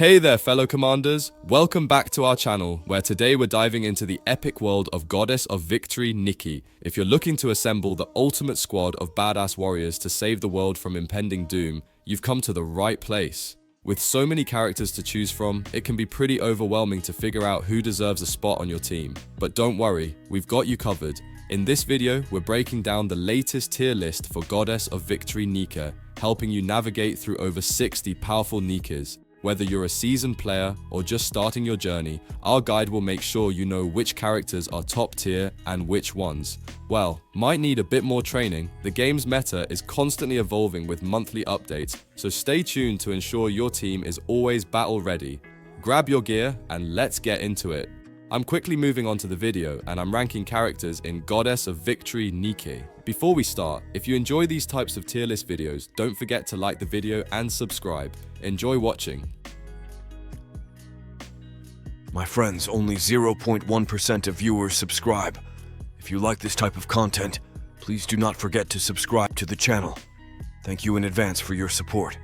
Hey there fellow commanders, welcome back to our channel where today we're diving into the epic world of Goddess of Victory NIKKE. If you're looking to assemble the ultimate squad of badass warriors to save the world from impending doom, you've come to the right place. With so many characters to choose from, it can be pretty overwhelming to figure out who deserves a spot on your team. But don't worry, we've got you covered. In this video, we're breaking down the latest tier list for Goddess of Victory NIKKE, helping you navigate through over 60 powerful Nikkes. Whether you're a seasoned player or just starting your journey, our guide will make sure you know which characters are top tier and which ones, well, might need a bit more training. The game's meta is constantly evolving with monthly updates, so stay tuned to ensure your team is always battle ready. Grab your gear and let's get into it. I'm quickly moving on to the video and I'm ranking characters in Goddess of Victory NIKKE. Before we start, if you enjoy these types of tier list videos, don't forget to like the video and subscribe. Enjoy watching. My friends, only 0.1% of viewers subscribe. If you like this type of content, please do not forget to subscribe to the channel. Thank you in advance for your support.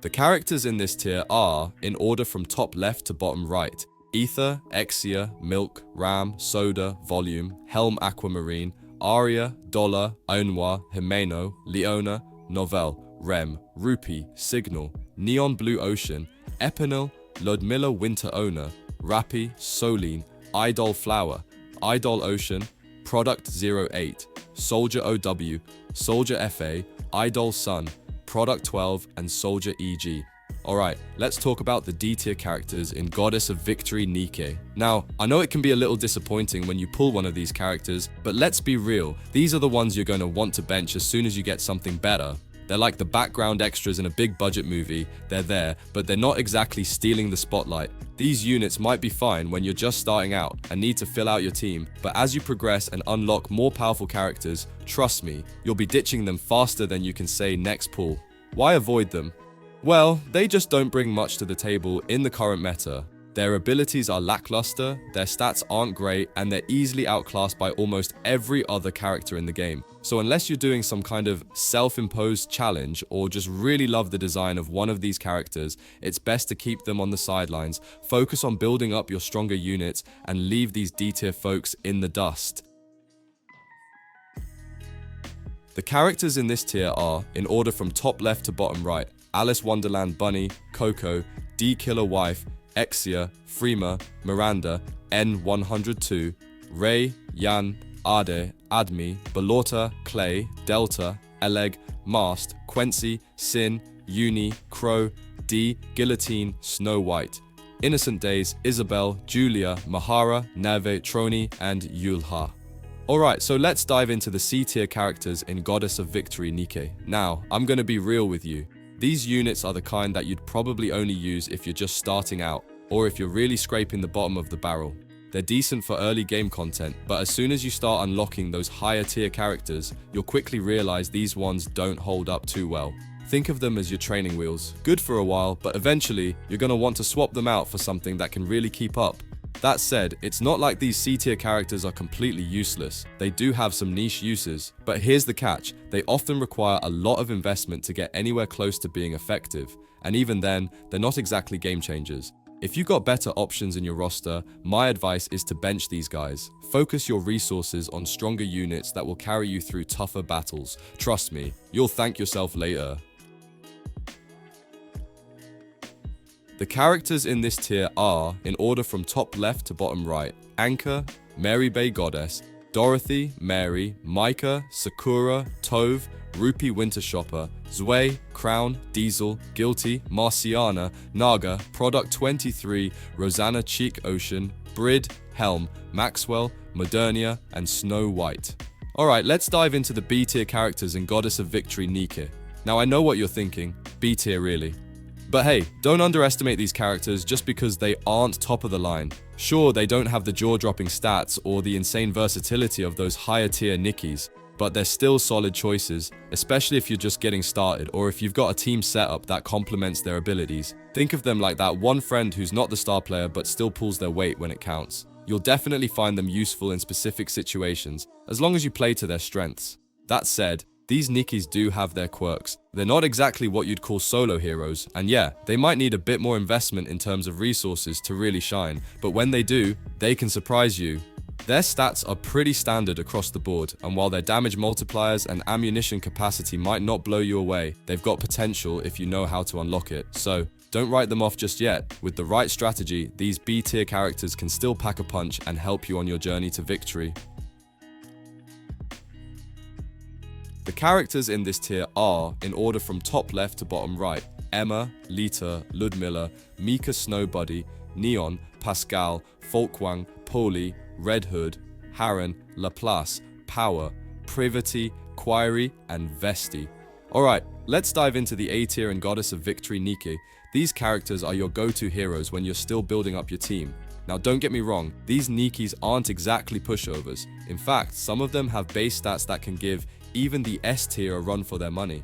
The characters in this tier are, in order from top left to bottom right, Ether, Exia, Milk, Ram, Soda, Volume, Helm Aquamarine, Aria, Dollar, Aunwa, Himeno, Leona, Novel, Rem, Rupee, Signal, Neon Blue Ocean, Epinel, Ludmilla Winter Owner, Rappy, Soline, Idol Flower, Idol Ocean, Product 08, Soldier OW, Soldier FA, Idol Sun, Product 12, and Soldier EG. Alright, let's talk about the D tier characters in Goddess of Victory NIKKE. Now, I know it can be a little disappointing when you pull one of these characters, but let's be real, these are the ones you're going to want to bench as soon as you get something better. They're like the background extras in a big budget movie. They're there, but they're not exactly stealing the spotlight. These units might be fine when you're just starting out and need to fill out your team, but as you progress and unlock more powerful characters, trust me, you'll be ditching them faster than you can say next pull. Why avoid them? Well, they just don't bring much to the table in the current meta. Their abilities are lackluster, their stats aren't great, and they're easily outclassed by almost every other character in the game. So unless you're doing some kind of self-imposed challenge or just really love the design of one of these characters, it's best to keep them on the sidelines, focus on building up your stronger units, and leave these D-tier folks in the dust. The characters in this tier are, in order from top left to bottom right, Alice Wonderland Bunny, Coco, D-Killer Wife, Exia, Freema, Miranda, N102, Ray, Yan, Ade, Admi, Balorta, Clay, Delta, Eleg, Mast, Quincy, Sin, Uni, Crow, D, Guillotine, Snow White, Innocent Days, Isabel, Julia, Mahara, Neve, Troni, and Yulha. Alright, so let's dive into the C tier characters in Goddess of Victory NIKKE. Now, I'm gonna be real with you. These units are the kind that you'd probably only use if you're just starting out, or if you're really scraping the bottom of the barrel. They're decent for early game content, but as soon as you start unlocking those higher tier characters, you'll quickly realize these ones don't hold up too well. Think of them as your training wheels. Good for a while, but eventually, you're gonna want to swap them out for something that can really keep up. That said, it's not like these C tier characters are completely useless. They do have some niche uses, but here's the catch, they often require a lot of investment to get anywhere close to being effective, and even then, they're not exactly game changers. If you got better options in your roster, my advice is to bench these guys. Focus your resources on stronger units that will carry you through tougher battles. Trust me, you'll thank yourself later. The characters in this tier are, in order from top left to bottom right, Anchor, Mary Bay Goddess, Dorothy, Mary, Micah, Sakura, Tove, Rupee Winter Shopper, Zwei, Crown, Diesel, Guilty, Marciana, Naga, Product 23, Rosanna Cheek Ocean, Brid, Helm, Maxwell, Modernia, and Snow White. Alright, let's dive into the B tier characters in Goddess of Victory NIKKE. Now I know what you're thinking, B tier really. But hey, don't underestimate these characters just because they aren't top of the line. Sure, they don't have the jaw-dropping stats or the insane versatility of those higher tier Nikkes, but they're still solid choices, especially if you're just getting started or if you've got a team setup that complements their abilities. Think of them like that one friend who's not the star player but still pulls their weight when it counts. You'll definitely find them useful in specific situations, as long as you play to their strengths. That said, these Nikkes do have their quirks. They're not exactly what you'd call solo heroes, and yeah, they might need a bit more investment in terms of resources to really shine, but when they do, they can surprise you. Their stats are pretty standard across the board, and while their damage multipliers and ammunition capacity might not blow you away, they've got potential if you know how to unlock it. So, don't write them off just yet. With the right strategy, these B tier characters can still pack a punch and help you on your journey to victory. The characters in this tier are, in order from top left to bottom right, Emma, Lita, Ludmilla, Mika Snowbuddy, Neon, Pascal, Folkwang, Poli, Red Hood, Harren, Laplace, Power, Privity, Query, and Vesti. Alright, let's dive into the A tier and Goddess of Victory Nikke. These characters are your go-to heroes when you're still building up your team. Now don't get me wrong, these Nikkes aren't exactly pushovers. In fact, some of them have base stats that can give even the S tier a run for their money.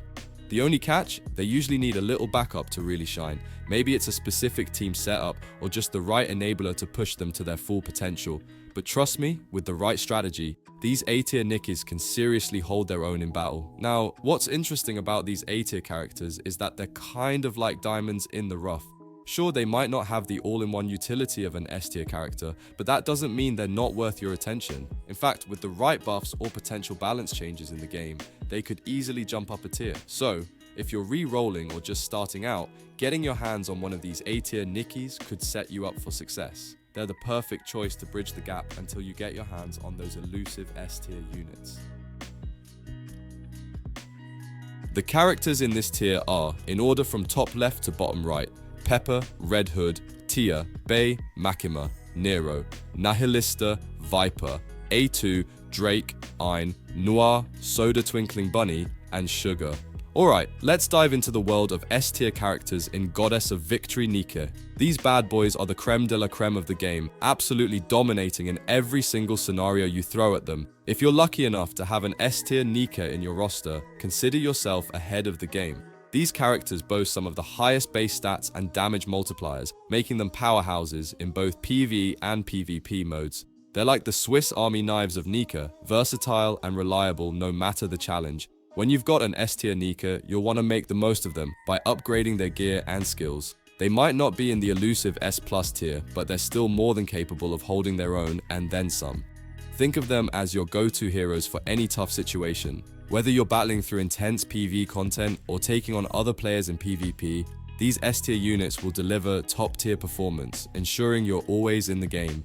The only catch? They usually need a little backup to really shine. Maybe it's a specific team setup or just the right enabler to push them to their full potential. But trust me, with the right strategy, these A tier Nikkes can seriously hold their own in battle. Now, what's interesting about these A tier characters is that they're kind of like diamonds in the rough. Sure, they might not have the all-in-one utility of an S tier character, but that doesn't mean they're not worth your attention. In fact, with the right buffs or potential balance changes in the game, they could easily jump up a tier. So, if you're re-rolling or just starting out, getting your hands on one of these A tier Nikkes could set you up for success. They're the perfect choice to bridge the gap until you get your hands on those elusive S tier units. The characters in this tier are, in order from top left to bottom right, Pepper, Red Hood, Tia, Bay, Makima, Nero, Nihilista, Viper, A2, Drake, Ein, Noir, Soda Twinkling Bunny, and Sugar. Alright, let's dive into the world of S tier characters in Goddess of Victory Nikke. These bad boys are the creme de la creme of the game, absolutely dominating in every single scenario you throw at them. If you're lucky enough to have an S tier Nikke in your roster, consider yourself ahead of the game. These characters boast some of the highest base stats and damage multipliers, making them powerhouses in both PvE and PvP modes. They're like the Swiss Army knives of Nikke, versatile and reliable no matter the challenge. When you've got an S tier Nikke, you'll want to make the most of them by upgrading their gear and skills. They might not be in the elusive S plus tier, but they're still more than capable of holding their own and then some. Think of them as your go-to heroes for any tough situation. Whether you're battling through intense PvE content or taking on other players in PvP, these S tier units will deliver top tier performance, ensuring you're always in the game.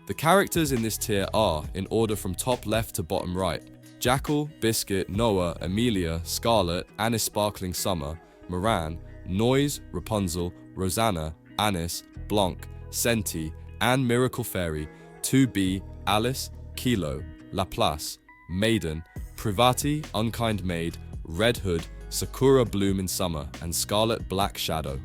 The characters in this tier are, in order from top left to bottom right, Jackal, Biscuit, Noah, Amelia, Scarlet, Anis Sparkling Summer, Moran, Noise, Rapunzel, Rosanna, Anis, Blanc, Senti, and Miracle Fairy, 2B, Alice, Kilo, Laplace, Maiden, Privati, Unkind Maid, Red Hood, Sakura Bloom in Summer, and Scarlet Black Shadow.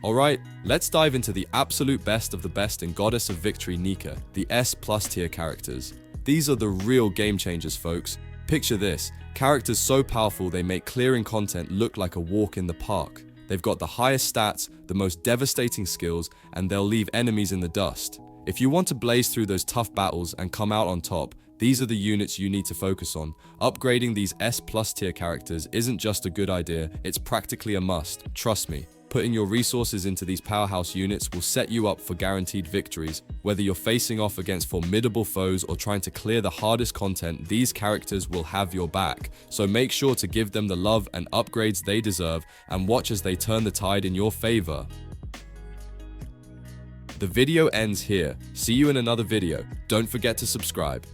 Alright, let's dive into the absolute best of the best in Goddess of Victory Nikke, the S plus tier characters. These are the real game changers, folks. Picture this, characters so powerful they make clearing content look like a walk in the park. They've got the highest stats, the most devastating skills, and they'll leave enemies in the dust. If you want to blaze through those tough battles and come out on top, these are the units you need to focus on. Upgrading these S plus tier characters isn't just a good idea, it's practically a must, trust me. Putting your resources into these powerhouse units will set you up for guaranteed victories. Whether you're facing off against formidable foes or trying to clear the hardest content, these characters will have your back. So make sure to give them the love and upgrades they deserve and watch as they turn the tide in your favor. The video ends here. See you in another video. Don't forget to subscribe.